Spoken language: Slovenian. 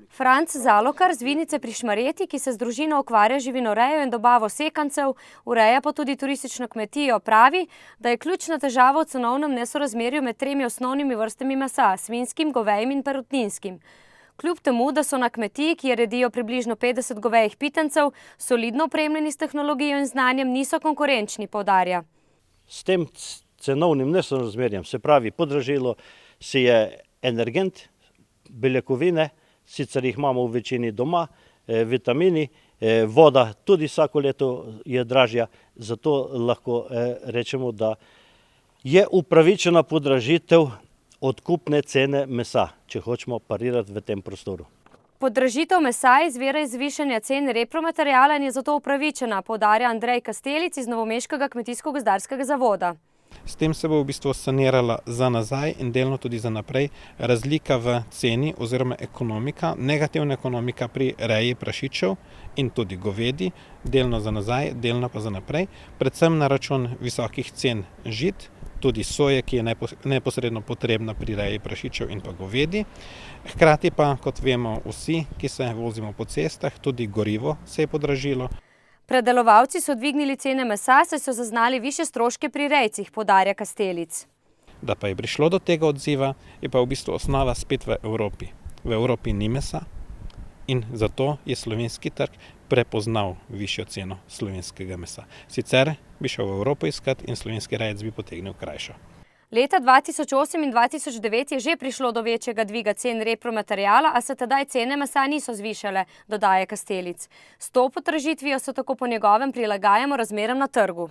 Franc Zalokar z Vinice pri Šmarjeti, ki se z družino ukvarja živinorejo in dobavo sekancev, ureja pa tudi turistično kmetijo, pravi, da je ključna težava v cenovnem nesorazmerju med tremi osnovnimi vrstami mesa, svinjskim, govejim in perutninskim. Kljub temu, da so na kmetiji, ki redijo približno 50 govejih pitencev, solidno opremljeni s tehnologijo in znanjem, niso konkurenčni, poudarja. S tem cenovnim nesorazmerjem, se pravi, podražilo se je energent, beljakovine, sicer jih imamo v večini doma, vitamini, voda tudi vsako leto je dražja, zato lahko rečemo, da je upravičena podražitev odkupne cene mesa, če hočemo parirati v tem prostoru. Podražitev mesa izvira iz zvišanja cen repromateriala in je zato upravičena, poudarja Andrej Kastelic iz Novomeškega kmetijsko-gozdarskega zavoda. S tem se bo v bistvu sanirala za nazaj in delno tudi za naprej razlika v ceni oziroma ekonomika, negativna ekonomika pri reji prašičev in tudi govedi, delno za nazaj, delno pa za naprej, predvsem na račun visokih cen žit, tudi soje, ki je neposredno potrebna pri reji prašičev in pa govedi. Hkrati pa, kot vemo vsi, ki se vozimo po cestah, tudi gorivo se je podražilo. Predelovalci so dvignili cene mesa, saj so zaznali višje stroške pri rejcih, poudarja Kastelic. Da pa je prišlo do tega odziva, je pa v bistvu osnova spet v Evropi. V Evropi ni mesa in zato je slovenski trg prepoznal višjo ceno slovenskega mesa. Sicer bi šel v Evropo iskat in slovenski rejec bi potegnil krajšo. Leta 2008 in 2009 je že prišlo do večjega dviga cen repromateriala, a se tedaj cene mesa niso zvišale, dodaja Kastelic. S to podražitvijo se tako po njegovem prilagajamo razmeram na trgu.